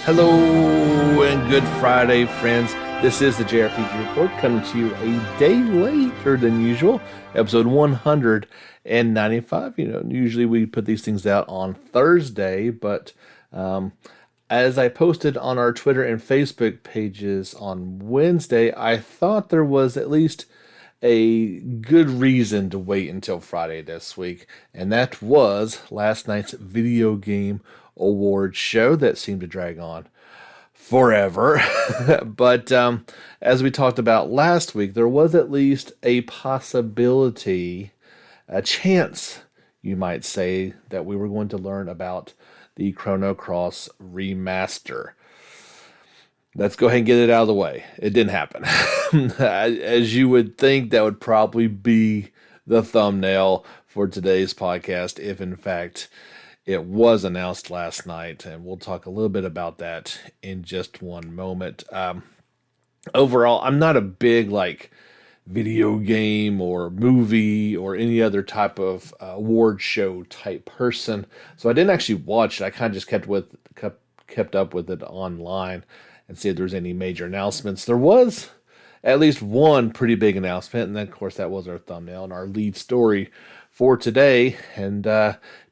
Hello and good Friday, friends. This is the JRPG Report coming to you a day later than usual, episode 195. Usually we put these things out on Thursday, but as I posted on our Twitter and Facebook pages on Wednesday, I thought there was at least a good reason to wait until Friday this week, and that was last night's video game award show that seemed to drag on forever. But as we talked about last week, there was at least a possibility, a chance, you might say, that we were going to learn about the Chrono Cross Remaster. Let's go ahead and get it out of the way. It didn't happen. As you would think, that would probably be the thumbnail for today's podcast if, in fact, it was announced last night, and we'll talk a little bit about that in just one moment. Overall, I'm not a big video game or movie or any other type of award show type person, so I didn't actually watch it. I kind of just kept up with it online and see if there was any major announcements. There was at least one pretty big announcement, and then of course that was our thumbnail and our lead story for today. And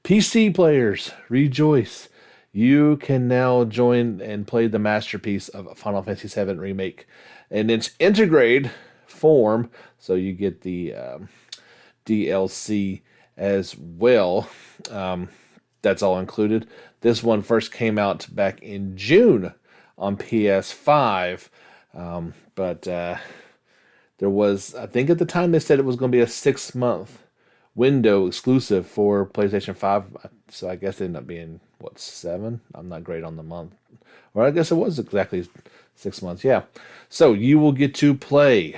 PC players, rejoice. You can now join and play the masterpiece of Final Fantasy VII Remake in its Intergrade form, so you get the DLC as well. That's all included. This one first came out back in June on PS5, but there was, I think at the time they said it was going to be a 6-month window exclusive for PlayStation 5, so I guess it ended up being, 7? I'm not great on the month. Or I guess it was exactly 6 months, yeah. So you will get to play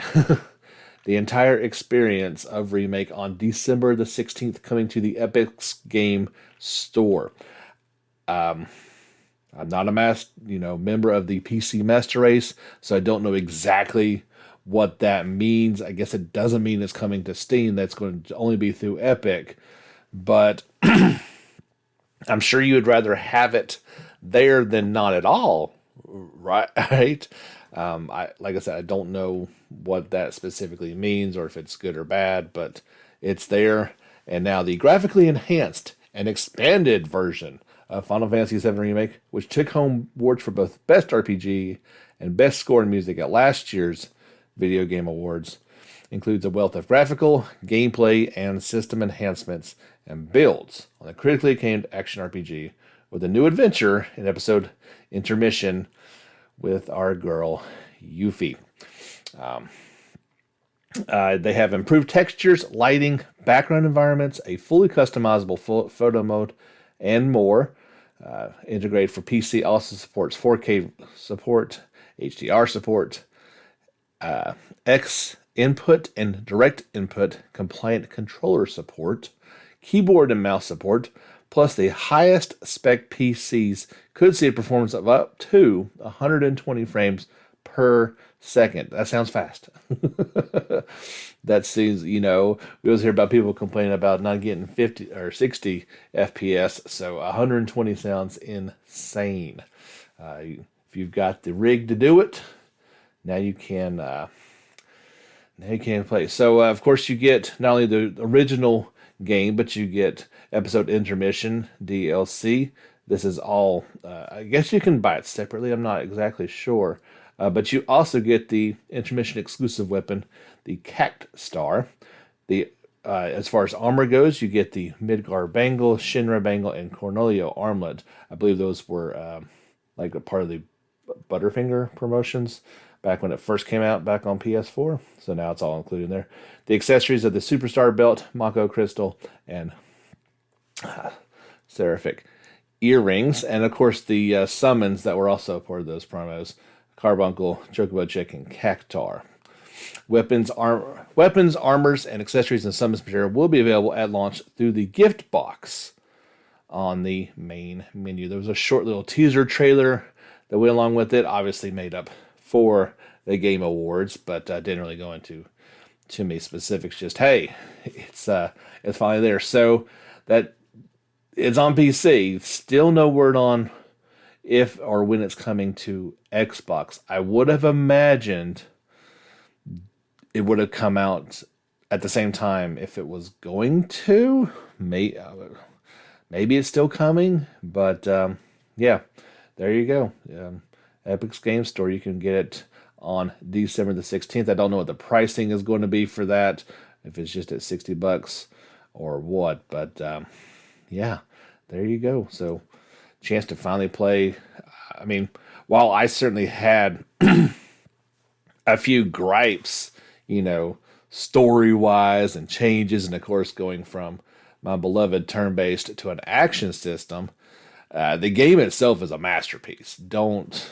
the entire experience of Remake on December the 16th, coming to the Epic Game Store. I'm not a member of the PC Master Race, so I don't know exactly what that means. I guess it doesn't mean it's coming to Steam. That's going to only be through Epic. But I'm sure you would rather have it there than not at all, right? Like I said, I don't know what that specifically means or if it's good or bad, but it's there. And now the graphically enhanced and expanded version of Final Fantasy VII Remake, which took home awards for both Best RPG and Best Score in Music at last year's Video Game Awards, includes a wealth of graphical, gameplay, and system enhancements, and builds on the critically acclaimed action RPG with a new adventure in episode Intermission with our girl, Yuffie. They have improved textures, lighting, background environments, a fully customizable photo mode, and more. Intergrade for PC also supports 4K support, HDR support, X input and direct input compliant controller support, keyboard and mouse support, plus the highest spec PCs could see a performance of up to 120 frames per second. That sounds fast. That seems, we always hear about people complaining about not getting 50 or 60 FPS, so 120 sounds insane. If you've got the rig to do it, now you can play. So, of course, you get not only the original game, but you get episode Intermission DLC. This is all, I guess you can buy it separately. I'm not exactly sure. But you also get the Intermission exclusive weapon, the Cact Star. As far as armor goes, you get the Midgar Bangle, Shinra Bangle, and Cornelio Armlet. I believe those were a part of the Butterfinger promotions back when it first came out back on PS4. So now it's all included in there. The accessories of the Superstar Belt, Mako Crystal, and Seraphic earrings. And of course the summons that were also part of those promos. Carbuncle, Chocobo Chick, and Cactar. Weapons, armors, and accessories and summons material will be available at launch through the gift box on the main menu. There was a short little teaser trailer that went along with it, obviously made up for the Game Awards, but didn't really go into too many specifics. Just, hey, it's finally there. So that it's on PC. Still no word on if or when it's coming to Xbox. I would have imagined it would have come out at the same time if it was going to. Maybe it's still coming, but yeah, there you go. Epic's Game Store, you can get it on December the 16th. I don't know what the pricing is going to be for that, if it's just at $60 or what, but yeah, there you go. So, chance to finally play. I mean, while I certainly had a few gripes, story wise and changes, and of course, going from my beloved turn based to an action system, the game itself is a masterpiece. Don't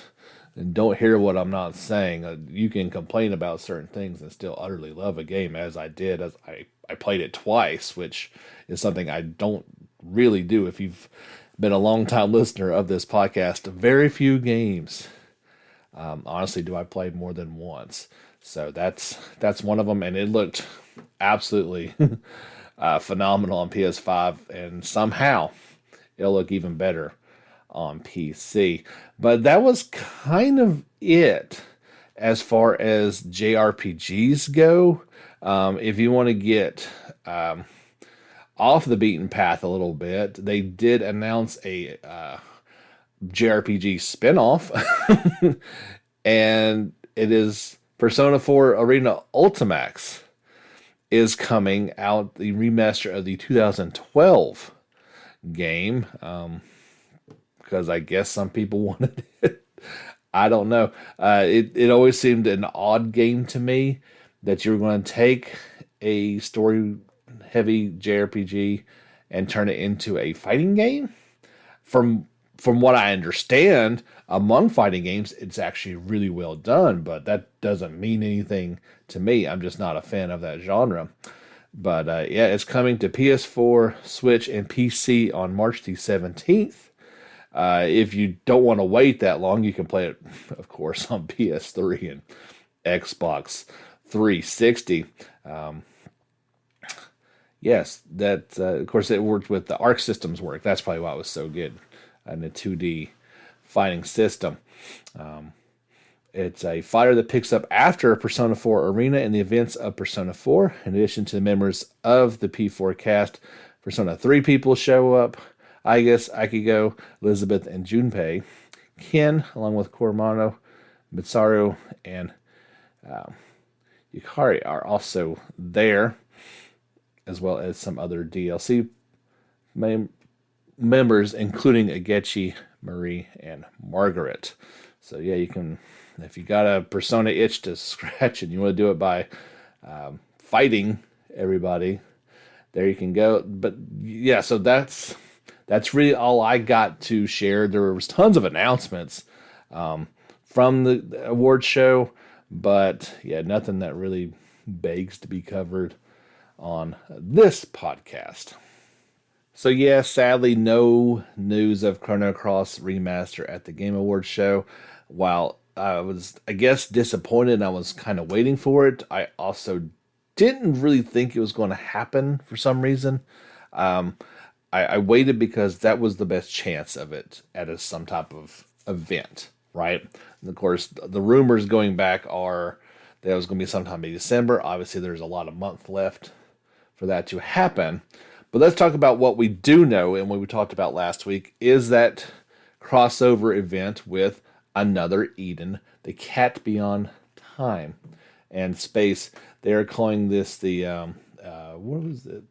hear what I'm not saying. You can complain about certain things and still utterly love a game, as I did. As I played it twice, which is something I don't really do. If you've been a long time listener of this podcast, very few games, honestly, do I play more than once. So that's one of them, and it looked absolutely phenomenal on PS5, and somehow it'll look even better on PC. But that was kind of it as far as JRPGs go. If you want to get off the beaten path a little bit, they did announce a JRPG spinoff, and it is Persona 4 Arena Ultimax is coming out, the remaster of the 2012 game, because I guess some people wanted it. I don't know. It always seemed an odd game to me that you were going to take a story-heavy JRPG and turn it into a fighting game. From what I understand, among fighting games, it's actually really well done, but that doesn't mean anything to me. I'm just not a fan of that genre. But yeah, it's coming to PS4, Switch, and PC on March the 17th. If you don't want to wait that long, you can play it, of course, on PS3 and Xbox 360. Yes, that of course it worked with the Arc Systems work. That's probably why it was so good in the 2D fighting system. It's a fighter that picks up after Persona 4 Arena in the events of Persona 4. In addition to the members of the P4 cast, Persona 3 people show up. Aigis, Akigo, Elizabeth, and Junpei. Ken, along with Kurumano, Mitsaru, and Yukari are also there, as well as some other DLC members, including Agechi, Marie, and Margaret. So yeah, you can, if you got a Persona itch to scratch and you want to do it by fighting everybody, there you can go. But yeah, so that's really all I got to share. There was tons of announcements from the award show, but yeah, nothing that really begs to be covered on this podcast. So yeah, sadly, no news of Chrono Cross Remaster at the Game Awards show. While I was, I guess, disappointed and I was kind of waiting for it, I also didn't really think it was going to happen for some reason. I waited because that was the best chance of it at some type of event, right? And of course, the rumors going back are that it was going to be sometime in December. Obviously, there's a lot of month left for that to happen. But let's talk about what we do know, and what we talked about last week is that crossover event with Another Eden, the Cat Beyond Time and Space. They're calling this the, what was it?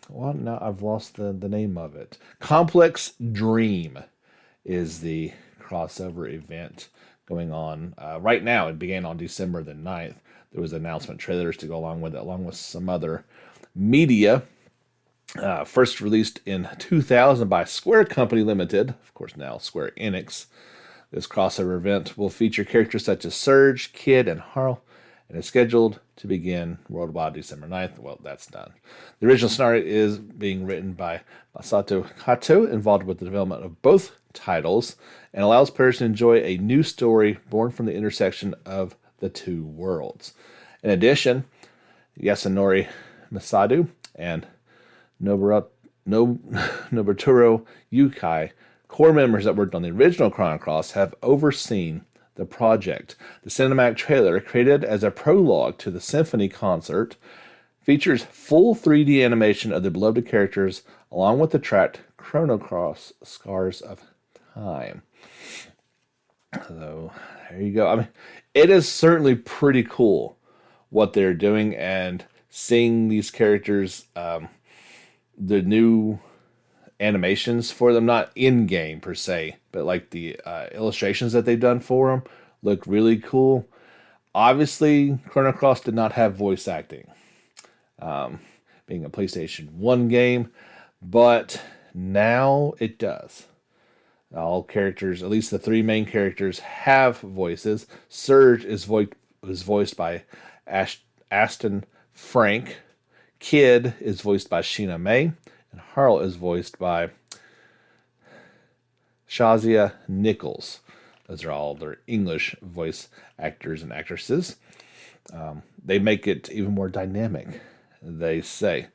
Well, now I've lost the name of it. Complex Dream is the crossover event going on right now. It began on December the 9th. There was announcement trailers to go along with it, along with some other media. First released in 2000 by Square Company Limited, of course now Square Enix. This crossover event will feature characters such as Surge, Kid, and Harl, and is scheduled to begin worldwide December 9th. Well, that's done. The original scenario is being written by Masato Kato, involved with the development of both titles, and allows players to enjoy a new story born from the intersection of the two worlds. In addition, Yasunori Masadu and Nobuo no, Nobuteru Yukai, core members that worked on the original Chrono Cross, have overseen the project. The cinematic trailer, created as a prologue to the Symphony concert, features full 3D animation of the beloved characters along with the track Chrono Cross Scars of Time. So there you go. I mean, it is certainly pretty cool what they're doing, and seeing these characters, the new animations for them, not in game per se, but like the illustrations that they've done for them look really cool. Obviously, Chrono Cross did not have voice acting, being a PlayStation 1 game, but now it does. All characters, at least the three main characters, have voices. Surge is voiced by Aston Frank. Kid is voiced by Sheena May. And Harl is voiced by Shazia Nichols. Those are all their English voice actors and actresses. They make it even more dynamic, they say.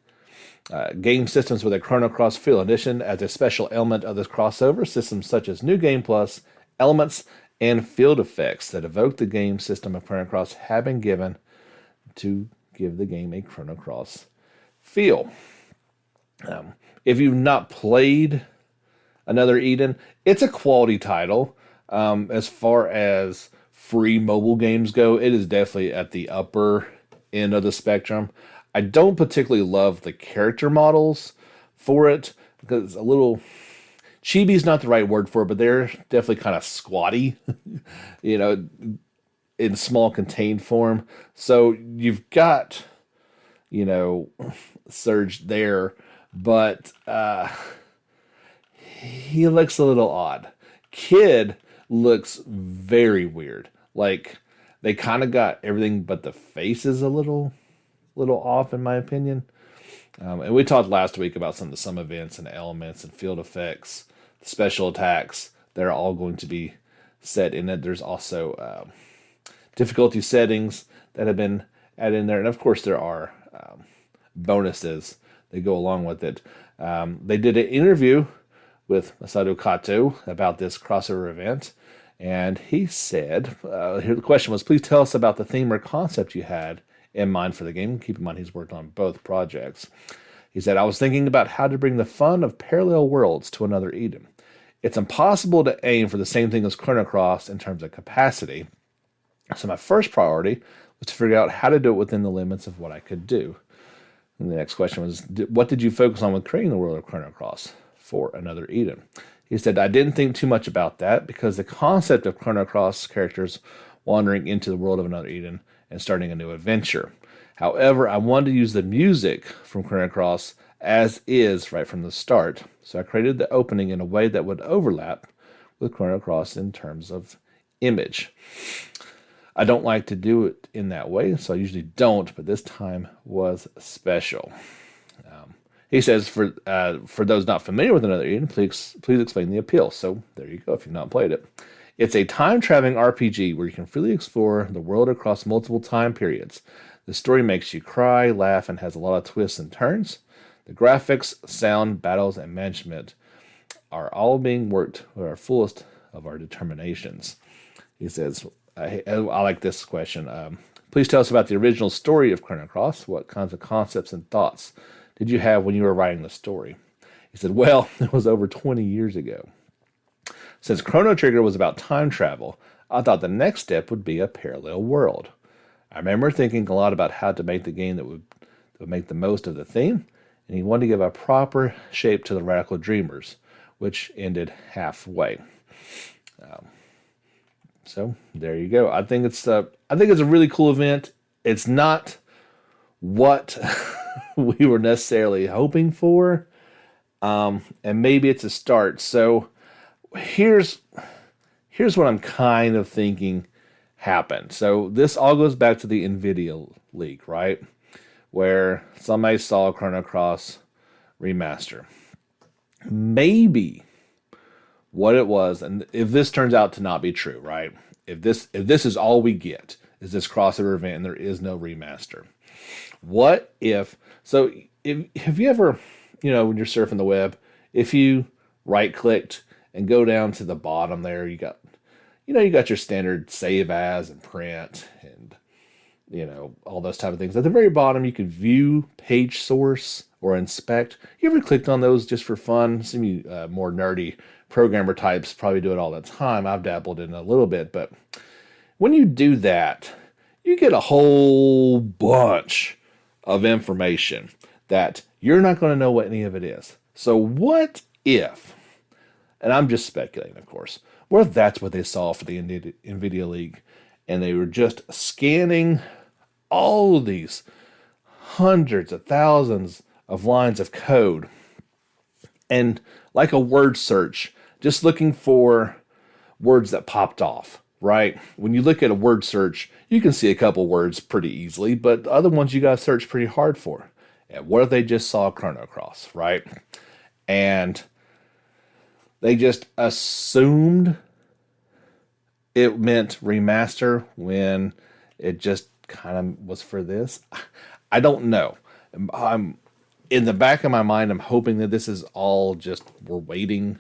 Game systems with a Chrono Cross feel. In addition, as a special element of this crossover, systems such as New Game Plus, elements, and field effects that evoke the game system of Chrono Cross have been given to give the game a Chrono Cross feel. If you've not played Another Eden, it's a quality title. As far as free mobile games go, it is definitely at the upper end of the spectrum. I don't particularly love the character models for it because it's a little chibi's not the right word for it, but they're definitely kind of squatty, in small contained form. So you've got, Surge there, but he looks a little odd. Kid looks very weird. Like they kind of got everything, but the face is a little off in my opinion. And we talked last week about some events and elements and field effects, the special attacks. They're all going to be set in it. There's also difficulty settings that have been added in there. And of course there are bonuses that go along with it. They did an interview with Masato Kato about this crossover event. And he said, here the question was, please tell us about the theme or concept you had in mind for the game. Keep in mind he's worked on both projects. He said, I was thinking about how to bring the fun of parallel worlds to Another Eden. It's impossible to aim for the same thing as Chrono Cross in terms of capacity. So my first priority was to figure out how to do it within the limits of what I could do. And the next question was, what did you focus on with creating the world of Chrono Cross for Another Eden? He said, I didn't think too much about that because the concept of Chrono Cross characters wandering into the world of Another Eden and starting a new adventure. However, I wanted to use the music from Chrono Cross as is right from the start. So I created the opening in a way that would overlap with Chrono Cross in terms of image. I don't like to do it in that way, so I usually don't, but this time was special. He says, for those not familiar with Another Eden, please explain the appeal. So there you go, if you've not played it. It's a time-traveling RPG where you can freely explore the world across multiple time periods. The story makes you cry, laugh, and has a lot of twists and turns. The graphics, sound, battles, and management are all being worked with our fullest of our determinations. He says, I like this question. Please tell us about the original story of Chrono Cross. What kinds of concepts and thoughts did you have when you were writing the story? He said, well, it was over 20 years ago. Since Chrono Trigger was about time travel, I thought the next step would be a parallel world. I remember thinking a lot about how to make the game that would make the most of the theme, and he wanted to give a proper shape to the Radical Dreamers, which ended halfway. So there you go. I think it's a really cool event. It's not what we were necessarily hoping for, and maybe it's a start. So here's what I'm kind of thinking happened. So this all goes back to the NVIDIA leak, right? Where somebody saw Chrono Cross Remaster. Maybe what it was, and if this turns out to not be true, right? If this is all we get, is this crossover event and there is no remaster. What if, so if, have you ever, when you're surfing the web, if you right clicked and go down to the bottom there, you got your standard save as and print and all those type of things. At the very bottom, you can view page source or inspect. You ever clicked on those just for fun? Some of you more nerdy programmer types probably do it all the time. I've dabbled in it a little bit, but when you do that, you get a whole bunch of information that you're not going to know what any of it is. So what if, and I'm just speculating, of course, what if that's what they saw for the NVIDIA League, and they were just scanning all of these hundreds of thousands of lines of code, and like a word search, just looking for words that popped off, right? When you look at a word search, you can see a couple words pretty easily, but the other ones you got to search pretty hard for. And what if they just saw Chrono Cross, right? And they just assumed it meant remaster when it just kind of was for this. I don't know. I'm in the back of my mind, I'm hoping that this is all just we're waiting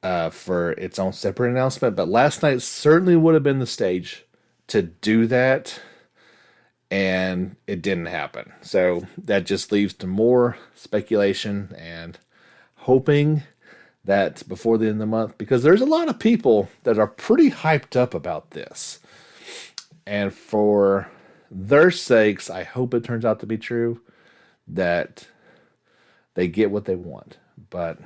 for its own separate announcement. But last night certainly would have been the stage to do that, and it didn't happen. So that just leaves to more speculation and hoping that before the end of the month, because there's a lot of people that are pretty hyped up about this. And for their sakes, I hope it turns out to be true, that they get what they want. But,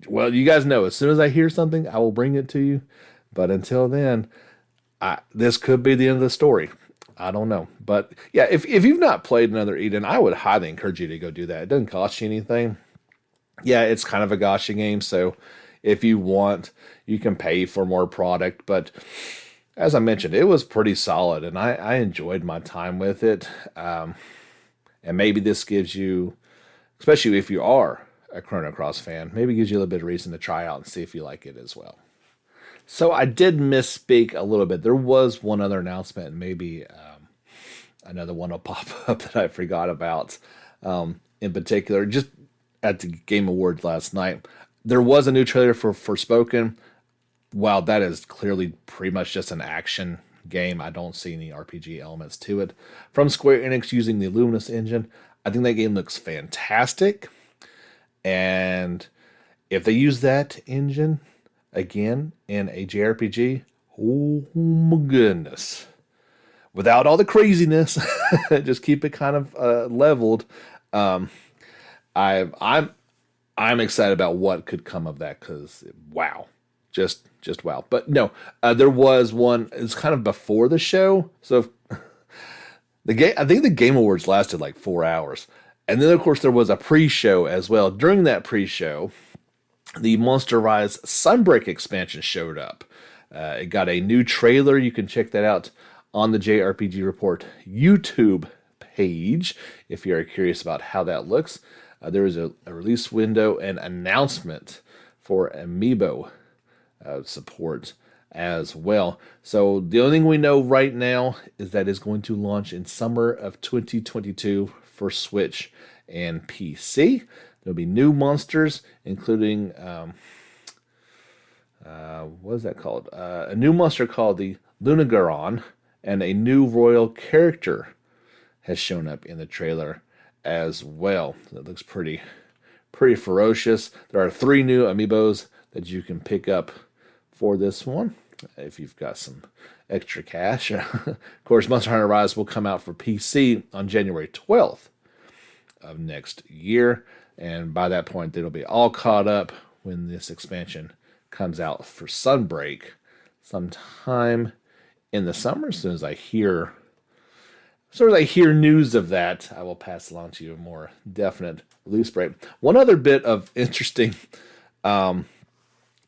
well, you guys know, as soon as I hear something, I will bring it to you. But until then, this could be the end of the story. I don't know. But, yeah, if you've not played another Eden, I would highly encourage you to go do that. It doesn't cost you anything. Yeah, it's kind of a gacha game, so if you want, you can pay for more product. But as I mentioned, it was pretty solid, and I enjoyed my time with it. And maybe this gives you, especially if you are a Chrono Cross fan, maybe gives you a little bit of reason to try out and see if you like it as well. So I did misspeak a little bit. There was one other announcement, and maybe another one will pop up that I forgot about. In particular, just at the Game Awards last night, there was a new trailer for Forspoken. Wow, that is clearly pretty much just an action game. I don't see any RPG elements to it. From Square Enix using the Luminous engine. I think that game looks fantastic. And if they use that engine again in a JRPG, oh my goodness. Without all the craziness, just keep it kind of leveled. I'm excited about what could come of that, because wow, just wow. But no, there was one. It's kind of before the show, so the game. I think the Game Awards lasted like 4 hours, and then of course there was a pre-show as well. During that pre-show, the Monster Rise Sunbreak expansion showed up. It got a new trailer. You can check that out on the JRPG Report YouTube page if you're curious about how that looks. There is a release window and announcement for Amiibo support as well. So the only thing we know right now is that it's going to launch in summer of 2022 for Switch and PC. There'll be new monsters, including what is that called? A new monster called the Lunagaron, and a new royal character has shown up in the trailer as well. That looks pretty ferocious. There are 3 new amiibos that you can pick up for this one if you've got some extra cash. Of course, Monster Hunter Rise will come out for PC on January 12th of next year, and by that point it'll be all caught up when this expansion comes out for Sunbreak sometime in the summer. As soon as I hear news of that, I will pass along to you a more definite release break. One other bit of interesting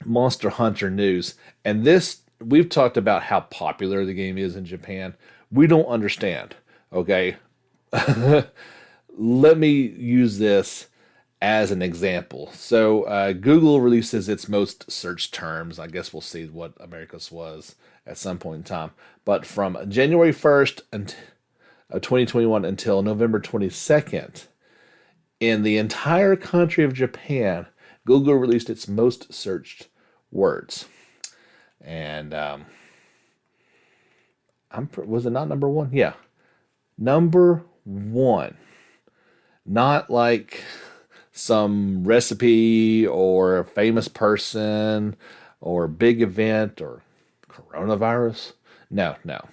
Monster Hunter news, and this, we've talked about how popular the game is in Japan. We don't understand, okay? Let me use this as an example. So Google releases its most searched terms. I guess we'll see what America's was at some point in time. But from January 1st of 2021 until November 22nd, In the entire country of Japan, Google released its most searched words. And was it not number one? Yeah. Number one. Not like some recipe or a famous person or big event or coronavirus. No, no.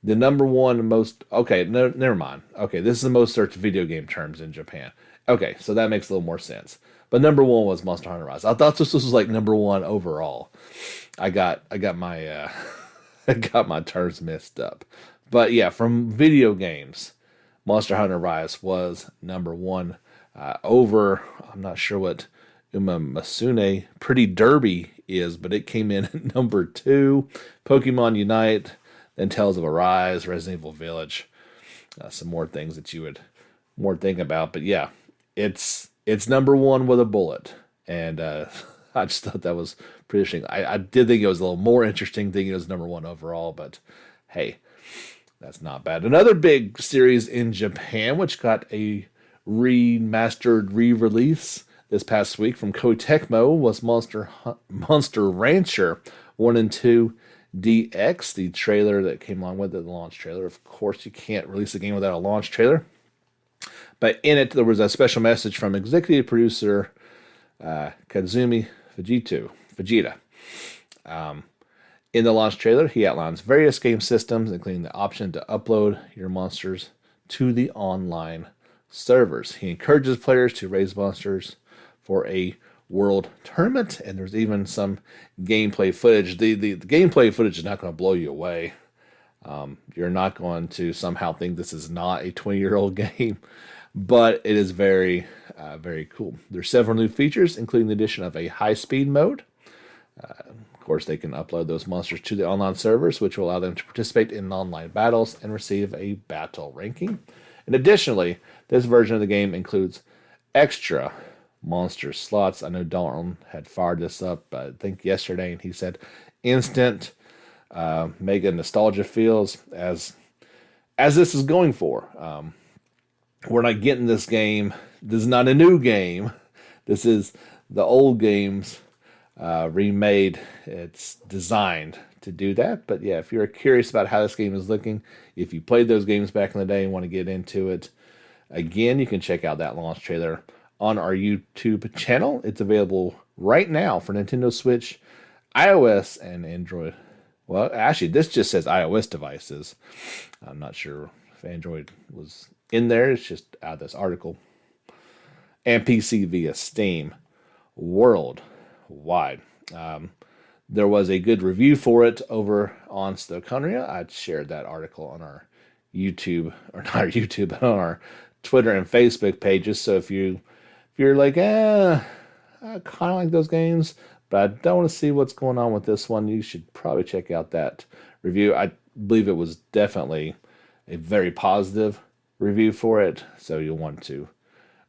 The number one most. Okay, no, never mind. Okay, this is the most searched video game terms in Japan. Okay, so that makes a little more sense. But number one was Monster Hunter Rise. I thought this was like number one overall. I got my I got my terms messed up. But yeah, from video games, Monster Hunter Rise was number one. Over, I'm not sure what Uma Masune Pretty Derby is, but it came in at number two. Pokemon Unite, then Tales of Arise, Resident Evil Village, some more things that you would more think about. But yeah, it's number one with a bullet, and I just thought that was pretty interesting. I did think it was a little more interesting thinking it was number one overall, but hey, that's not bad. Another big series in Japan, which got a remastered re-release this past week from Koei Tecmo, was Monster Rancher 1 and 2 DX, the trailer that came along with it, the launch trailer. Of course, you can't release a game without a launch trailer. But in it, there was a special message from executive producer Kazumi Fujita. In the launch trailer, he outlines various game systems, including the option to upload your monsters to the online servers. He encourages players to raise monsters for a world tournament, and there's even some gameplay footage. The gameplay footage is not going to blow you away. You're not going to somehow think this is not a 20-year-old game, but it is very, very cool. There's several new features, including the addition of a high-speed mode. Of course, they can upload those monsters to the online servers, which will allow them to participate in online battles and receive a battle ranking. And additionally, this version of the game includes extra monster slots. I know Dalton had fired this up, I think yesterday, and he said instant mega nostalgia feels as this is going for. We're not getting this game. This is not a new game. This is the old games remade. It's designed to do that. But yeah, if you're curious about how this game is looking, if you played those games back in the day and want to get into it again, you can check out that launch trailer on our YouTube channel. It's available right now for Nintendo Switch, iOS, and Android. Well, actually, this just says iOS devices. I'm not sure if Android was in there. It's just out of this article. And PC via Steam worldwide. There was a good review for it over on Stokonia. I shared that article on our YouTube, or not our YouTube, but on our Twitter and Facebook pages. So if you're like, I kind of like those games, but I don't want to see what's going on with this one, you should probably check out that review. I believe it was definitely a very positive review for it, so you'll want to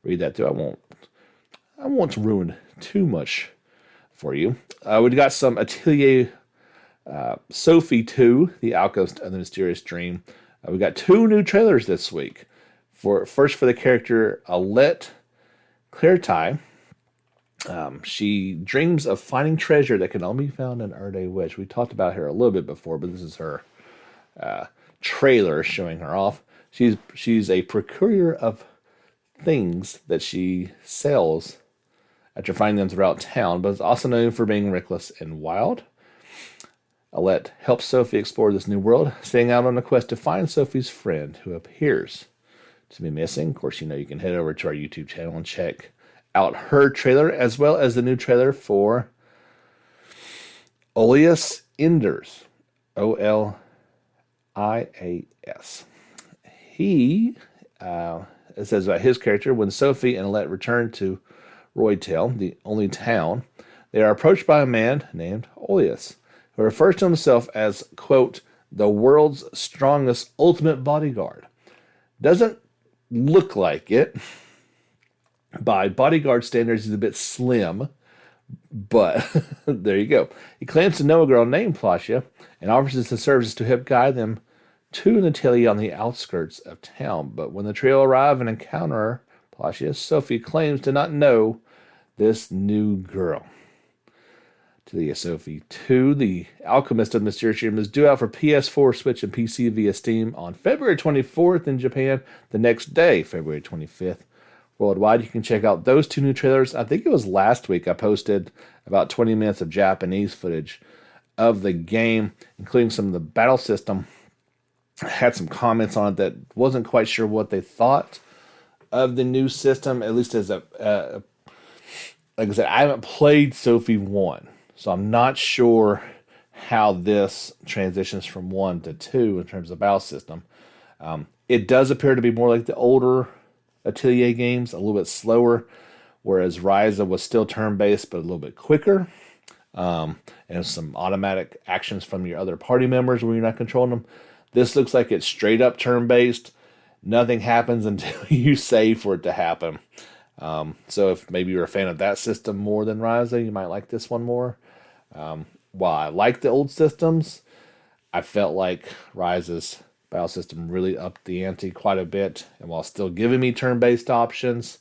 read that too. I won't ruin too much for you. We got some Atelier Sophie 2, The Alchemist of the Mysterious Dream. We got 2 new trailers this week. First for the character Alette Clairtai. She dreams of finding treasure that can only be found in Erde Witch. We talked about her a little bit before, but this is her trailer showing her off. She's a procurer of things that she sells after finding them throughout town, but is also known for being reckless and wild. Alette helps Sophie explore this new world, setting out on a quest to find Sophie's friend who appears to be missing. Of course, you can head over to our YouTube channel and check out her trailer, as well as the new trailer for Olias Enders. Olias. He, it says about his character, when Sophie and Alette return to Roytail, the only town, they are approached by a man named Olias, who refers to himself as, quote, the world's strongest ultimate bodyguard. Doesn't look like it. By bodyguard standards, he's a bit slim, but there you go. He claims to know a girl named Placia and offers his services to help guide them to Natalia on the outskirts of town. But when the trio arrive and encounter her, Palacios Sophie claims to not know this new girl. Talia Sophie 2, The Alchemist of Mysterious Dream, is due out for PS4, Switch, and PC via Steam on February 24th in Japan, the next day, February 25th. Worldwide, you can check out those two new trailers. I think it was last week I posted about 20 minutes of Japanese footage of the game, including some of the battle system. I had some comments on it that wasn't quite sure what they thought of the new system, at least as like I said, I haven't played Sophie 1. So I'm not sure how this transitions from 1 to 2 in terms of battle system. It does appear to be more like the older Atelier games, a little bit slower, whereas Ryza was still turn-based but a little bit quicker. And some automatic actions from your other party members when you're not controlling them. This looks like it's straight up turn-based. Nothing happens until you save for it to happen. So if maybe you're a fan of that system more than Ryza, you might like this one more. While I like the old systems, I felt like Ryza's battle system really upped the ante quite a bit, and while still giving me turn-based options,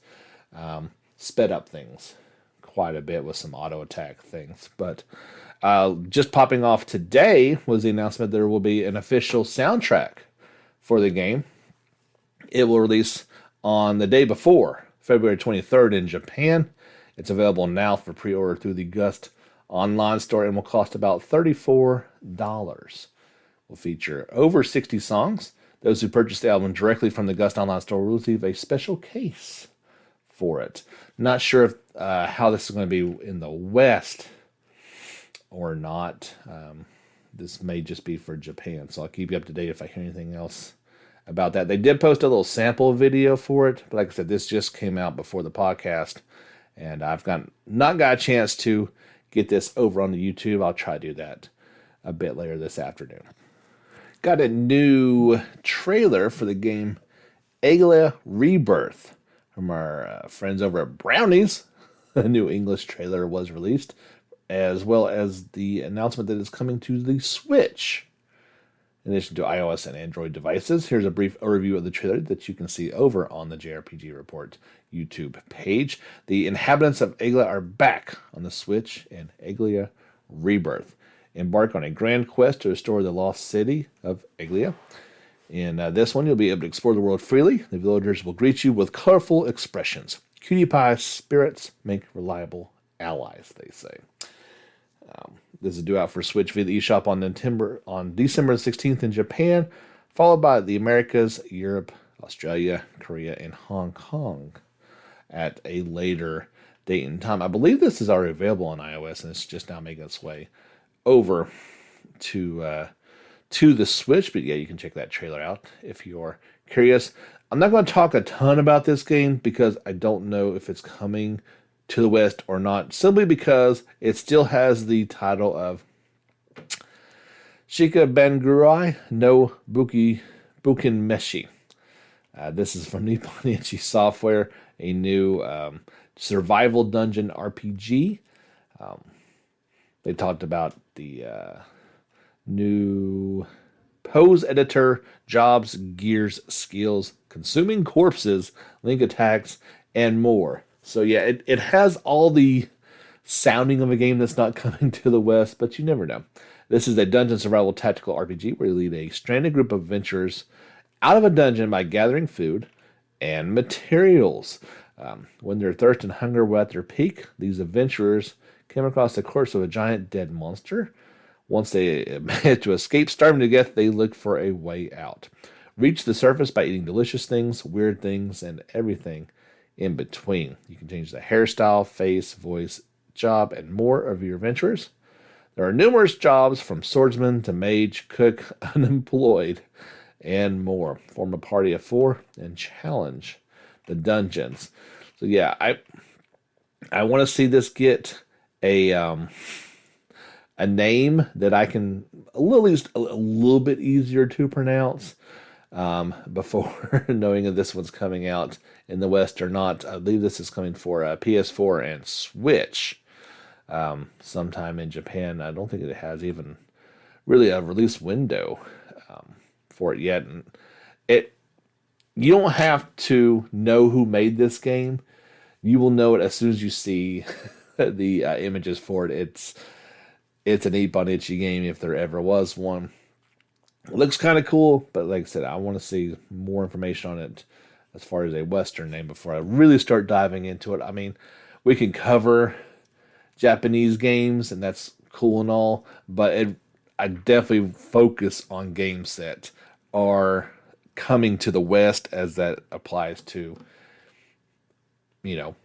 sped up things quite a bit with some auto attack things. But just popping off today was the announcement there will be an official soundtrack for the game. It will release on the day before, February 23rd in Japan. It's available now for pre-order through the Gust online store and will cost about $34. Will feature over 60 songs. Those who purchase the album directly from the Gust online store will receive a special case for it. Not sure if, how this is going to be in the West or not. This may just be for Japan, so I'll keep you up to date if I hear anything else about that. They did post a little sample video for it, but like I said, this just came out before the podcast, and I've not got a chance to get this over on the YouTube. I'll try to do that a bit later this afternoon. Got a new trailer for the game Aglia Rebirth from our friends over at Brownies. A new English trailer was released, as well as the announcement that it's coming to the Switch, in addition to iOS and Android devices. Here's a brief overview of the trailer that you can see over on the JRPG Report YouTube page. The inhabitants of Aglia are back on the Switch in Aglia Rebirth. Embark on a grand quest to restore the lost city of Aglia. In this one, you'll be able to explore the world freely. The villagers will greet you with colorful expressions. Cutie pie spirits make reliable allies, they say. This is due out for Switch via the eShop on December 16th in Japan, followed by the Americas, Europe, Australia, Korea, and Hong Kong at a later date and time. I believe this is already available on iOS, and it's just now making its way over to the Switch. But yeah, you can check that trailer out if you're curious. I'm not going to talk a ton about this game because I don't know if it's coming to the West or not, simply because it still has the title of Shika Bangurai no Bukin Meshi. This is from Nippon Ichi Software, a new survival dungeon RPG. They talked about the new pose editor, jobs, gears, skills, consuming corpses, link attacks, and more. So yeah, it has all the sounding of a game that's not coming to the West, but you never know. This is a dungeon survival tactical RPG where you lead a stranded group of adventurers out of a dungeon by gathering food and materials. When their thirst and hunger were at their peak, these adventurers came across the corpse of a giant dead monster. Once they managed to escape starving to death, they looked for a way out. Reach the surface by eating delicious things, weird things, and everything in between. You can change the hairstyle, face, voice, job, and more of your adventurers. There are numerous jobs from swordsman to mage, cook, unemployed, and more. Form a party of 4 and challenge the dungeons. So yeah, I want to see this get a name that I can at least a little bit easier to pronounce before knowing if this one's coming out in the West or not. I believe this is coming for PS4 and Switch sometime in Japan. I don't think it has even really a release window for it yet. And it you don't have to know who made this game. You will know it as soon as you see the images for it. It's an 8-on-itchy game if there ever was one. It looks kind of cool, but like I said, I want to see more information on it as far as a Western name before I really start diving into it. I mean, we can cover Japanese games, and that's cool and all, but I definitely focus on games that are coming to the West as that applies to, you know,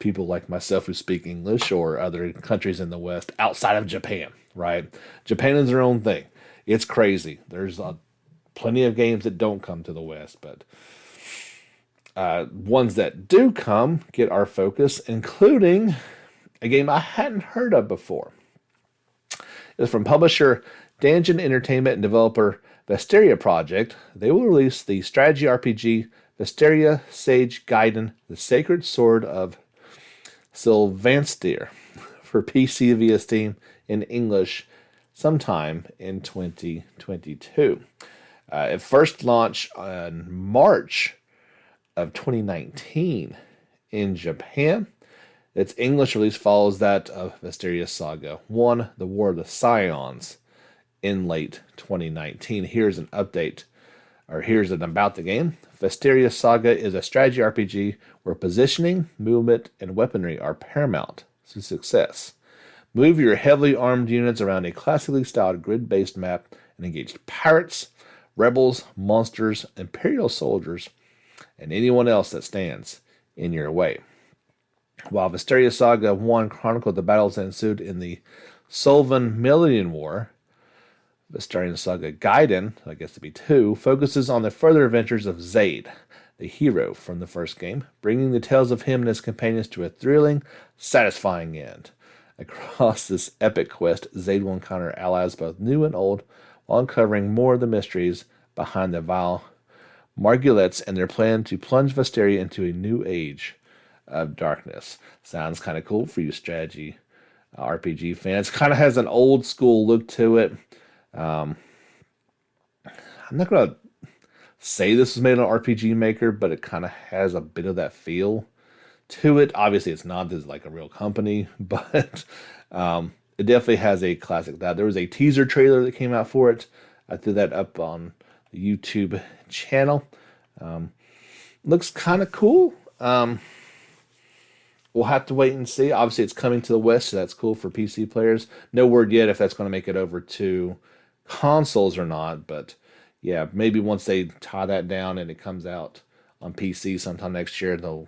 people like myself who speak English or other countries in the West outside of Japan, right? Japan is their own thing. It's crazy. There's plenty of games that don't come to the West, but ones that do come get our focus, including a game I hadn't heard of before. It's from publisher Danjin Entertainment and developer Vesteria Project. They will release the strategy RPG Vesteria Sage Gaiden, The Sacred Sword of Sylvansteer for PC via Steam in English sometime in 2022. It first launched in March of 2019 in Japan. Its English release follows that of Vesteria Saga 1, The War of the Scions, in late 2019. Here's an update, or here's an about the game. Vesteria Saga is a strategy RPG where positioning, movement, and weaponry are paramount to success. Move your heavily armed units around a classically styled grid-based map and engage pirates, rebels, monsters, imperial soldiers, and anyone else that stands in your way. While Vesteria Saga 1 chronicled the battles that ensued in the Solvan Millennium War, Vesteria Saga Gaiden, I guess to be 2, focuses on the further adventures of Zaid, the hero from the first game, bringing the tales of him and his companions to a thrilling, satisfying end. Across this epic quest, Zaid will encounter allies both new and old, while uncovering more of the mysteries behind the vile Margulettes and their plan to plunge Vesteria into a new age of darkness. Sounds kind of cool for you strategy RPG fans. Kind of has an old school look to it. I'm not going to say this was made on RPG Maker, but it kind of has a bit of that feel to it. Obviously, it's not this like a real company, but it definitely has a classic that. There was a teaser trailer that came out for it. I threw that up on the YouTube channel. Looks kind of cool. We'll have to wait and see. Obviously, it's coming to the West, so that's cool for PC players. No word yet if that's going to make it over to consoles or not, but yeah, maybe once they tie that down and it comes out on PC sometime next year, they'll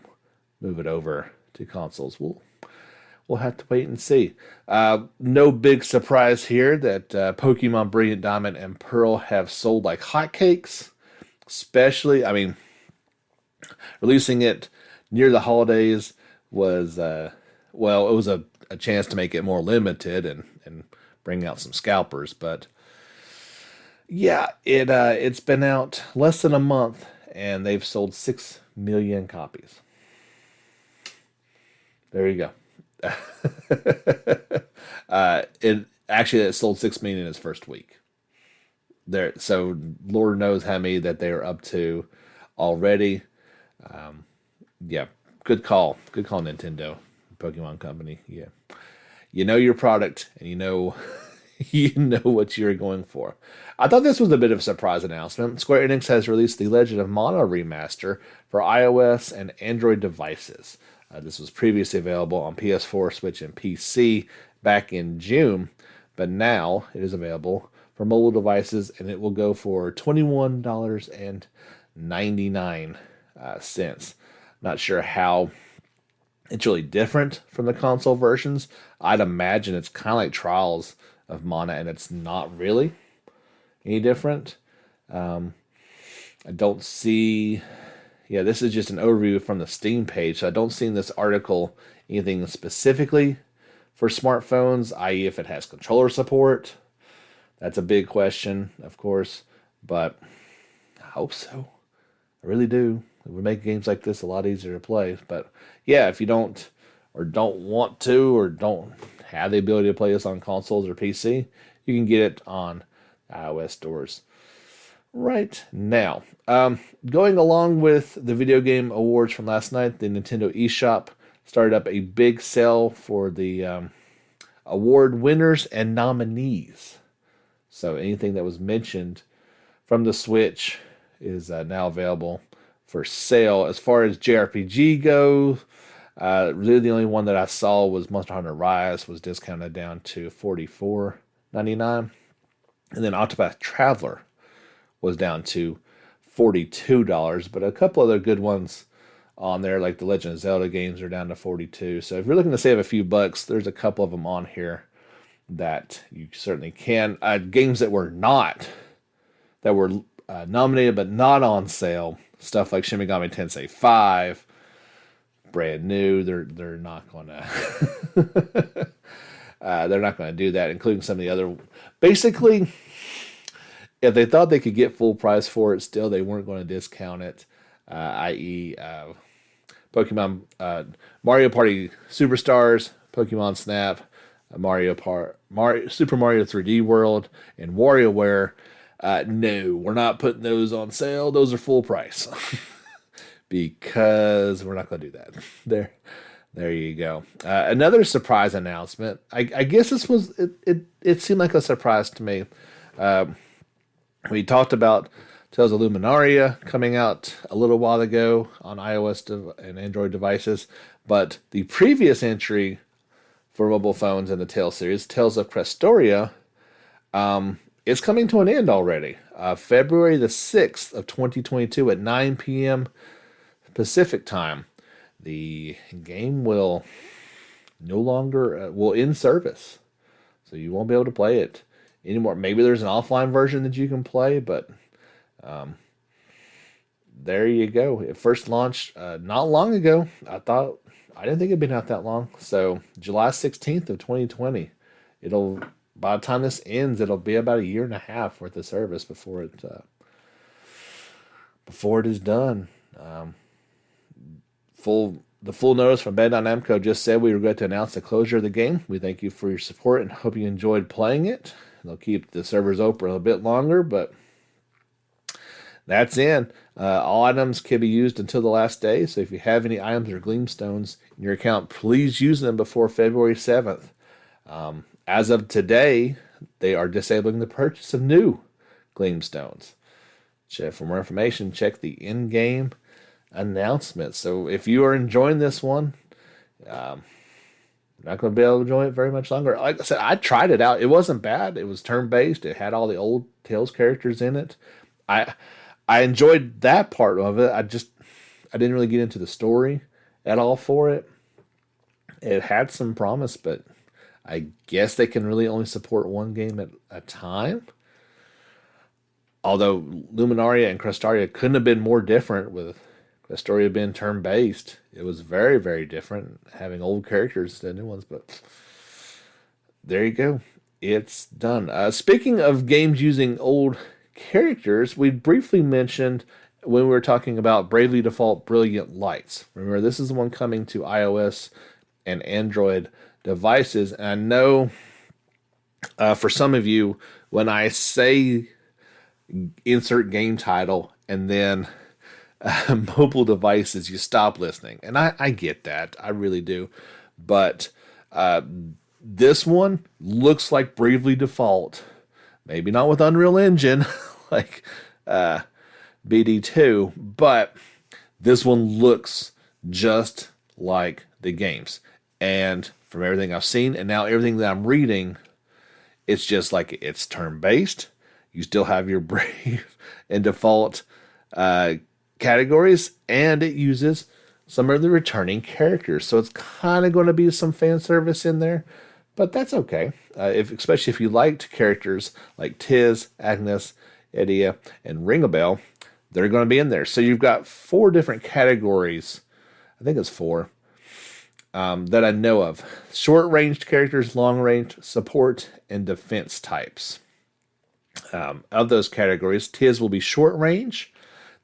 move it over to consoles. We'll have to wait and see. No big surprise here that Pokemon Brilliant Diamond and Pearl have sold like hotcakes. Especially, I mean, releasing it near the holidays was, it was a chance to make it more limited and bring out some scalpers. But yeah, it's been out less than a month, and they've sold 6 million copies. There you go. It sold 6 million in its first week. So Lord knows how many that they are up to already. Yeah, good call, Nintendo, Pokemon Company. Yeah, you know your product, and you know what you're going for. I thought this was a bit of a surprise announcement. Square Enix has released the Legend of Mana remaster for iOS and Android devices. This was previously available on PS4, Switch, and PC back in June, but now it is available for mobile devices, and it will go for $21.99. Not sure how it's really different from the console versions. I'd imagine it's kind of like Trials of Mana, and it's not really any different. I don't see... Yeah, this is just an overview from the Steam page, so I don't see in this article anything specifically for smartphones, i.e. if it has controller support. That's a big question, of course, but I hope so. I really do. It would make games like this a lot easier to play. But yeah, if you don't want to or don't have the ability to play this on consoles or PC, you can get it on iOS stores right now. Going along with the video game awards from last night, the Nintendo eShop started up a big sale for the award winners and nominees. So anything that was mentioned from the Switch is now available for sale. As far as JRPG goes, really the only one that I saw was Monster Hunter Rise was discounted down to $44.99. And then Octopath Traveler was down to $42. But a couple other good ones on there, like the Legend of Zelda games, are down to $42. So if you're looking to save a few bucks, there's a couple of them on here that you certainly can. Games that were nominated but not on sale, stuff like Shin Megami Tensei 5, brand new. They're not gonna they're not gonna do that, including some of the other. Basically, if they thought they could get full price for it, still they weren't going to discount it. I.e., Pokemon, Mario Party Superstars, Pokemon Snap, Super Mario 3D World, and WarioWare. No, we're not putting those on sale. Those are full price because we're not going to do that. There you go. Another surprise announcement. I guess this was it seemed like a surprise to me. We talked about Tales of Luminaria coming out a little while ago on iOS and Android devices, but the previous entry for mobile phones in the Tales series, Tales of Crestoria, is coming to an end already. February the 6th of 2022 at 9 p.m. Pacific time. The game will no longer will end service, so you won't be able to play it anymore. Maybe there's an offline version that you can play, but there you go. It first launched not long ago. I didn't think it'd been out that long. So July 16th of 2020. By the time this ends, it'll be about a year and a half worth of service before it is done. The full notice from Bandai Namco just said we regret to announce the closure of the game. We thank you for your support and hope you enjoyed playing it. They'll keep the servers open a bit longer, but that's in. All items can be used until the last day, so if you have any items or gleamstones in your account, please use them before February 7th. As of today, they are disabling the purchase of new gleamstones. For more information, check the in-game announcement. So if you are enjoying this one, you're not going to be able to enjoy it very much longer. Like I said, I tried it out. It wasn't bad. It was turn-based. It had all the old Tales characters in it. I enjoyed that part of it. I didn't really get into the story at all for it. It had some promise, but I guess they can really only support one game at a time. Although Luminaria and Crestaria couldn't have been more different, with Crestoria being turn-based. It was very, very different, having old characters instead of new ones. But there you go. It's done. Speaking of games using old characters, we briefly mentioned when we were talking about Bravely Default Brilliant Lights. Remember, this is the one coming to iOS and Android devices. And I know for some of you, when I say insert game title and then mobile devices, you stop listening. And I get that. I really do. But this one looks like Bravely Default. Maybe not with Unreal Engine like BD2, but this one looks just like the games. And from everything I've seen and now everything that I'm reading, it's just like it's turn-based. You still have your Brave and Default categories, and it uses some of the returning characters. So it's kind of going to be some fan service in there, but that's okay. Especially if you liked characters like Tiz, Agnes, Edea, and Ringabel, they're going to be in there. So you've got 4 different categories. I think it's 4 that I know of. Short-ranged characters, long-range, support, and defense types. Of those categories, Tiz will be short-range.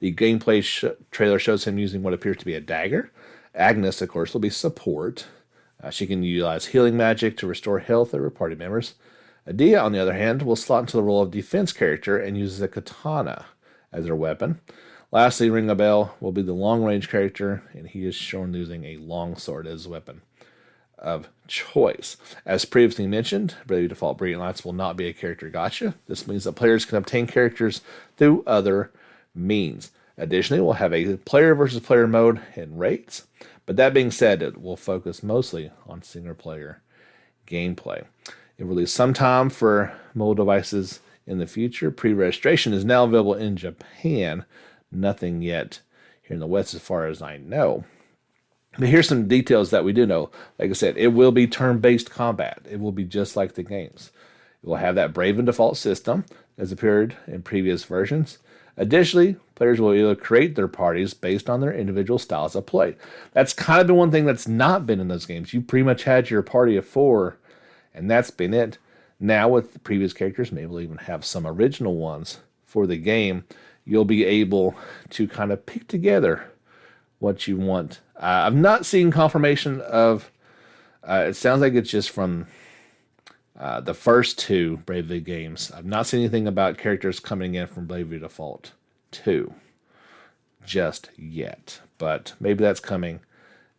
The gameplay trailer shows him using what appears to be a dagger. Agnes, of course, will be support. She can utilize healing magic to restore health of her party members. Edea, on the other hand, will slot into the role of defense character and uses a katana. as their weapon. Lastly, Ring a Bell will be the long-range character, and he is shown using a longsword as his weapon of choice. As previously mentioned, Bravely Default Brilliant Lights will not be a character gacha. This means that players can obtain characters through other means. Additionally, we'll have a player versus player mode and raids. But that being said, it will focus mostly on single player gameplay. It will release sometime for mobile devices in the future. Pre-registration is now available in Japan. Nothing yet here in the West as far as I know. But here's some details that we do know. Like I said, it will be turn-based combat. It will be just like the games. It will have that Brave and Default system as appeared in previous versions. Additionally, players will be able to create their parties based on their individual styles of play. That's kind of been one thing that's not been in those games. You pretty much had your party of 4, and that's been it. Now with the previous characters, maybe we'll even have some original ones for the game. You'll be able to kind of pick together what you want. I've not seen confirmation of, it sounds like it's just from the first 2 Bravely games. I've not seen anything about characters coming in from Bravely Default 2 just yet. But maybe that's coming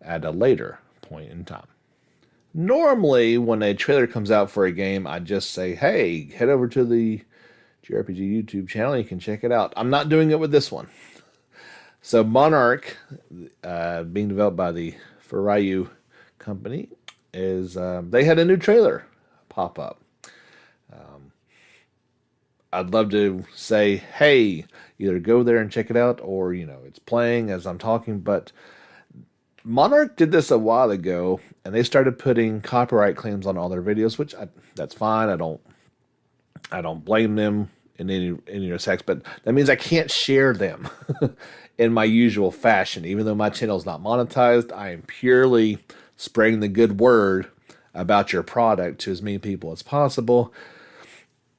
at a later point in time. Normally, when a trailer comes out for a game, I just say, hey, head over to the JRPG YouTube channel. You can check it out. I'm not doing it with this one. So Monarch, being developed by the Furayu company, is they had a new trailer pop up. I'd love to say, hey, either go there and check it out, or it's playing as I'm talking. But Monarch did this a while ago, and they started putting copyright claims on all their videos, which that's fine. I don't blame them in any respects, but that means I can't share them in my usual fashion. Even though my channel is not monetized, I am purely spreading the good word about your product to as many people as possible.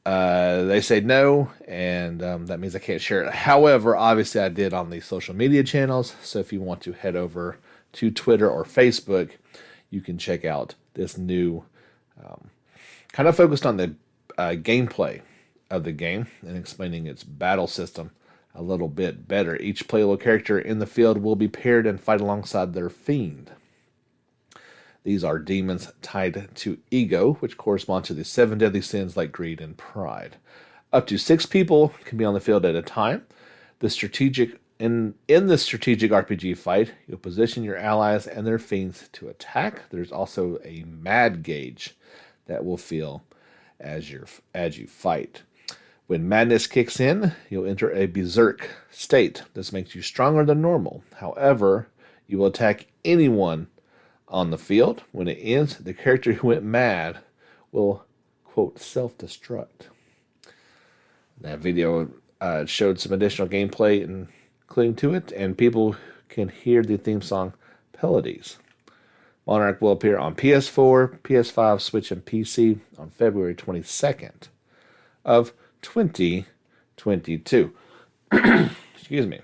They say no, and that means I can't share it. However, obviously I did on the social media channels, so if you want to head over to Twitter or Facebook, you can check out this new, kind of focused on the gameplay of the game and explaining its battle system a little bit better. Each playable character in the field will be paired and fight alongside their fiend. These are demons tied to ego, which correspond to the 7 deadly sins like greed and pride. Up to 6 people can be on the field at a time. In the strategic RPG fight, you'll position your allies and their fiends to attack. There's also a mad gauge that will feel as you fight. When madness kicks in, you'll enter a berserk state. This makes you stronger than normal. However, you will attack anyone on the field. When it ends, the character who went mad will, quote, self-destruct. That video showed some additional gameplay including to it, and people can hear the theme song Pelodies. Monarch will appear on PS4, PS5, Switch, and PC on February 22nd of 2022. Excuse me.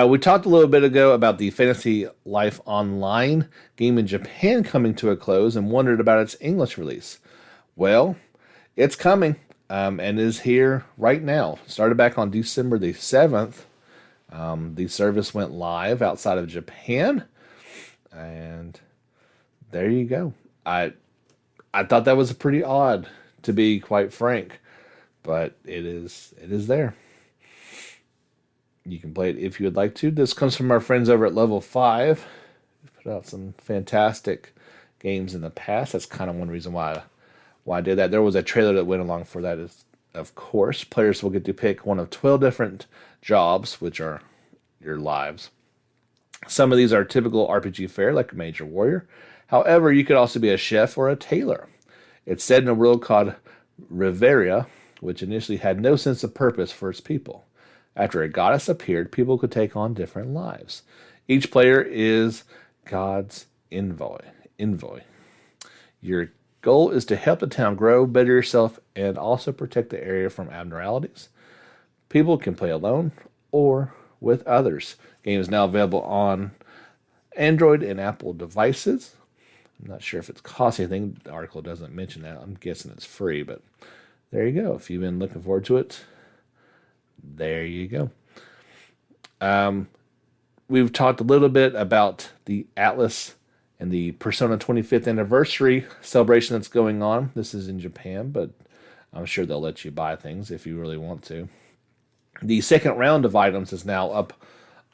We talked a little bit ago about the Fantasy Life Online game in Japan coming to a close and wondered about its English release. Well, it's coming and is here right now. Started back on December the 7th. The service went live outside of Japan. And there you go. I thought that was pretty odd, to be quite frank. But it is there. You can play it if you would like to. This comes from our friends over at Level 5. We've put out some fantastic games in the past. That's kind of one reason why I did that. There was a trailer that went along for that. Of course, players will get to pick one of 12 different jobs, which are your lives. Some of these are typical RPG fare, like a major warrior. However, you could also be a chef or a tailor. It's set in a world called Riveria, which initially had no sense of purpose for its people. After a goddess appeared, people could take on different lives. Each player is God's envoy. Your goal is to help the town grow, better yourself, and also protect the area from abnormalities. People can play alone or with others. The game is now available on Android and Apple devices. I'm not sure if it's cost anything. The article doesn't mention that. I'm guessing it's free, but there you go. If you've been looking forward to it, There you go. We've talked a little bit about the Atlas and the Persona 25th anniversary celebration that's going on. This is in Japan, but I'm sure they'll let you buy things if you really want to. The second round of items is now up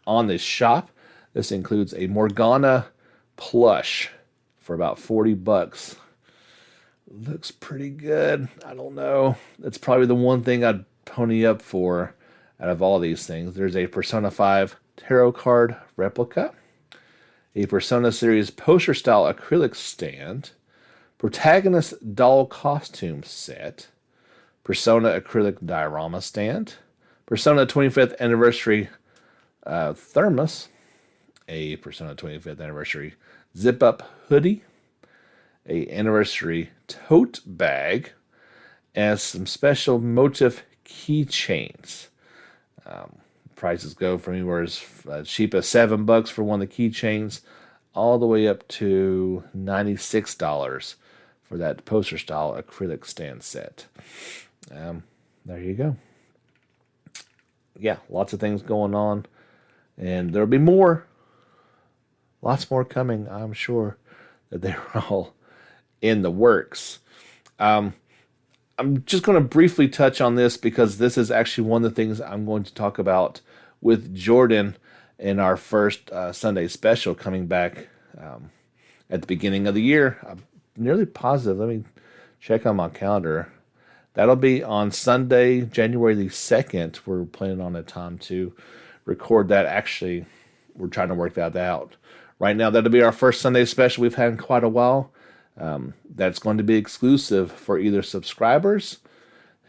on this shop. This includes a Morgana plush for about $40. Looks pretty good. I don't know. That's probably the one thing I'd pony up for out of all these things. There's a Persona 5 tarot card replica, a Persona series poster style acrylic stand, protagonist doll costume set, Persona acrylic diorama stand, Persona 25th anniversary thermos, a Persona 25th anniversary zip up hoodie, a anniversary tote bag, and some special motif keychains. Prices go from anywhere as cheap as $7 for one of the keychains, all the way up to $96 for that poster style acrylic stand set. There you go. Yeah, lots of things going on, and there'll be more. Lots more coming, I'm sure that they're all in the works. I'm just going to briefly touch on this because this is actually one of the things I'm going to talk about with Jordan in our first Sunday special coming back at the beginning of the year. I'm nearly positive. Let me check on my calendar. That'll be on Sunday, January the 2nd. We're planning on a time to record that. Actually, we're trying to work that out. Right now, that'll be our first Sunday special we've had in quite a while. That's going to be exclusive for either subscribers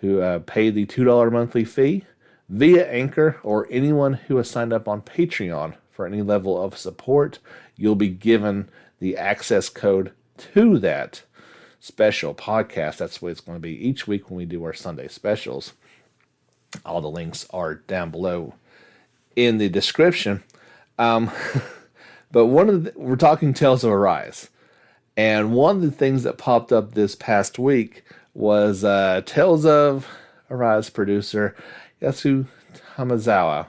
who pay the $2 monthly fee via Anchor, or anyone who has signed up on Patreon for any level of support. You'll be given the access code to that special podcast. That's what it's going to be each week when we do our Sunday specials. All the links are down below in the description. But we're talking Tales of Arise. And one of the things that popped up this past week was Tales of Arise producer Yasu Hamazawa.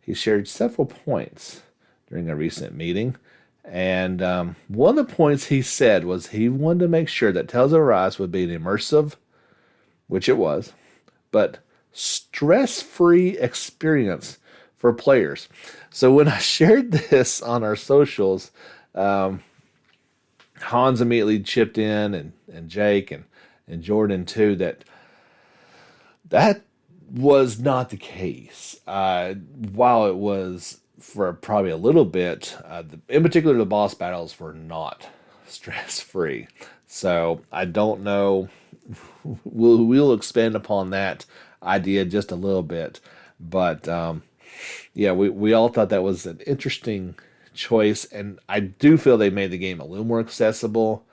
He shared several points during a recent meeting. And one of the points he said was he wanted to make sure that Tales of Arise would be an immersive, which it was, but stress-free experience for players. So when I shared this on our socials, Hans immediately chipped in, and Jake and Jordan too, that was not the case. While it was for probably a little bit, in particular the boss battles were not stress-free. So I don't know. We'll expand upon that idea just a little bit. But yeah, we all thought that was an interesting choice, and I do feel they made the game a little more accessible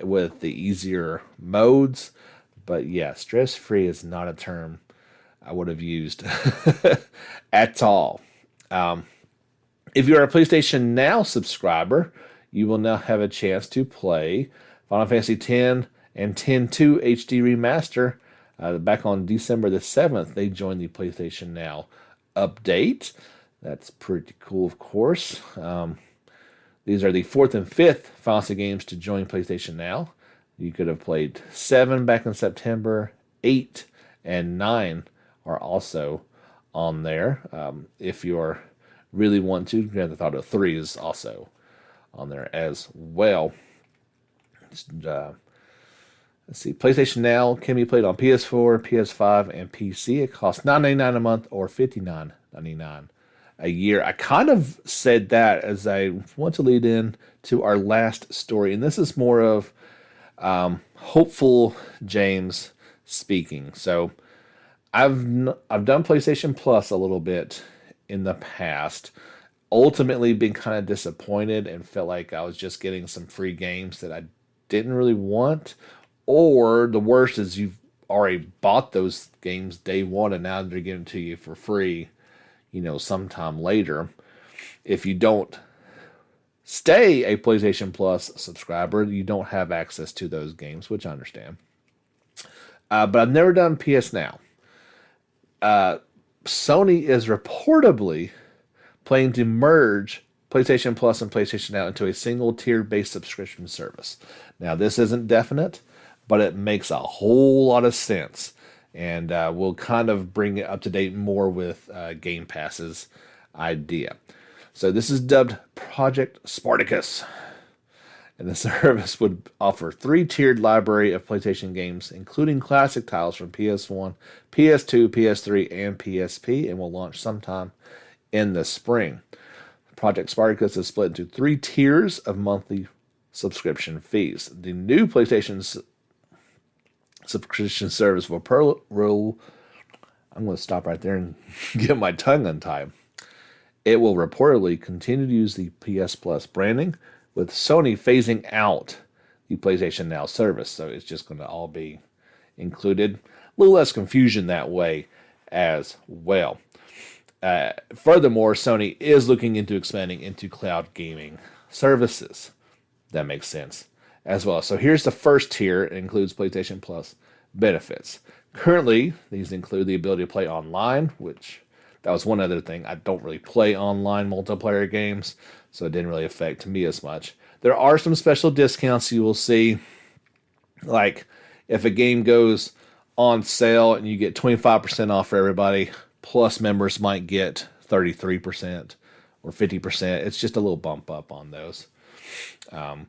with the easier modes. But yeah, stress-free is not a term I would have used at all. If you're a PlayStation Now subscriber, you will now have a chance to play Final Fantasy X and X-2 HD Remaster. Back on December the 7th, they joined the PlayStation Now update. That's pretty cool, of course. These are the 4th and 5th Final Fantasy games to join PlayStation Now. You could have played 7 back in September, 8 and 9 are also on there. If you're really want to, Grand Theft Auto 3 is also on there as well. Let's see. PlayStation Now can be played on PS4, PS5, and PC. It costs $9.99 a month or $59.99 a year. I kind of said that as I want to lead in to our last story, and this is more of hopeful James speaking. So I've done PlayStation Plus a little bit in the past. Ultimately, been kind of disappointed and felt like I was just getting some free games that I didn't really want. Or the worst is you've already bought those games day one and now they're giving to you for free, sometime later. If you don't stay a PlayStation Plus subscriber, you don't have access to those games, which I understand. But I've never done PS Now. Sony is reportedly planning to merge PlayStation Plus and PlayStation Now into a single tier-based subscription service. Now, this isn't definite, but it makes a whole lot of sense. And we'll kind of bring it up to date more with Game Pass's idea. So this is dubbed Project Spartacus. And the service would offer 3-tiered library of PlayStation games, including classic titles from PS1, PS2, PS3, and PSP, and will launch sometime in the spring. Project Spartacus is split into 3 tiers of monthly subscription fees. The new PlayStation subscription service will I'm going to stop right there and get my tongue untied. It will reportedly continue to use the PS Plus branding, with Sony phasing out the PlayStation Now service. So it's just going to all be included. A little less confusion that way as well. Furthermore, Sony is looking into expanding into cloud gaming services. That makes sense as well. So here's the first tier. It includes PlayStation Plus benefits. Currently, these include the ability to play online, which that was one other thing. I don't really play online multiplayer games, so it didn't really affect me as much. There are some special discounts you will see, like if a game goes on sale and you get 25% off for everybody, Plus members might get 33% or 50%. It's just a little bump up on those. And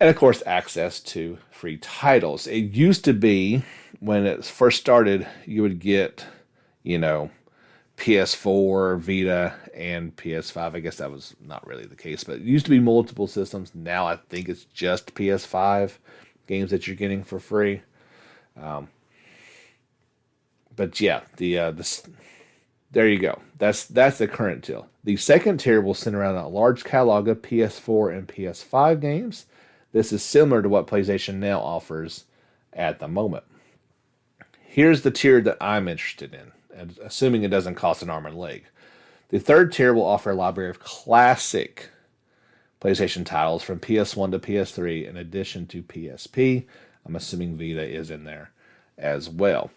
of course, access to free titles. It used to be, when it first started, you would get, PS4, Vita, and PS5. I guess that was not really the case, but it used to be multiple systems. Now I think it's just PS5 games that you're getting for free. But yeah, there you go. That's the current tier. The second tier will center around a large catalog of PS4 and PS5 games. This is similar to what PlayStation Now offers at the moment. Here's the tier that I'm interested in, and assuming it doesn't cost an arm and a leg. The third tier will offer a library of classic PlayStation titles from PS1 to PS3 in addition to PSP. I'm assuming Vita is in there as well.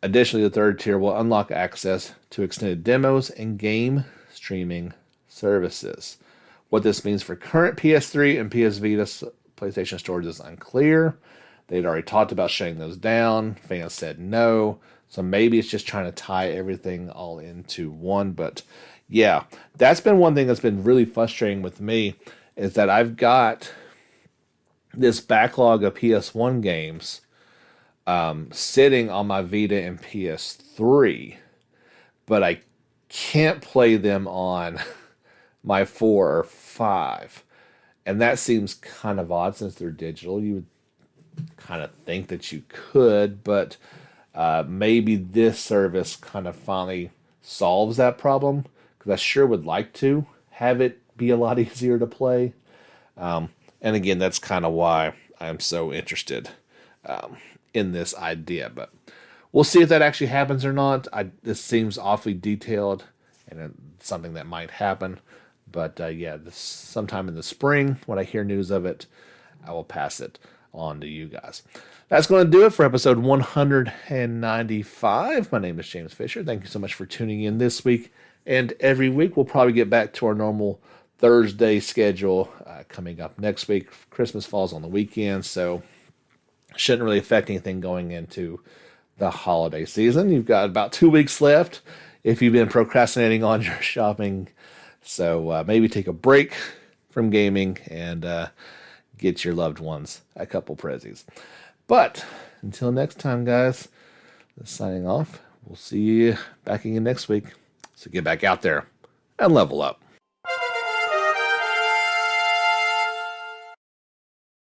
Additionally, the third tier will unlock access to extended demos and game streaming services. What this means for current PS3 and PS Vita PlayStation stores is unclear. They'd already talked about shutting those down. Fans said no. So maybe it's just trying to tie everything all into one. But yeah, that's been one thing that's been really frustrating with me, is that I've got this backlog of PS1 games sitting on my Vita and PS3, but I can't play them on my 4 or 5. And that seems kind of odd since they're digital. You would kind of think that you could, but maybe this service kind of finally solves that problem, because I sure would like to have it be a lot easier to play. And again, that's kind of why I'm so interested in this idea. But we'll see if that actually happens or not. This seems awfully detailed, and it's something that might happen. But yeah, sometime in the spring, when I hear news of it, I will pass it on to you guys. That's going to do it for episode 195. My name is James Fisher. Thank you so much for tuning in this week and every week. We'll probably get back to our normal Thursday schedule coming up next week. Christmas falls on the weekend, so shouldn't really affect anything going into the holiday season. You've got about 2 weeks left if you've been procrastinating on your shopping. So maybe take a break from gaming and get your loved ones a couple prezzies. But until next time, guys, signing off. We'll see you back again next week. So get back out there and level up.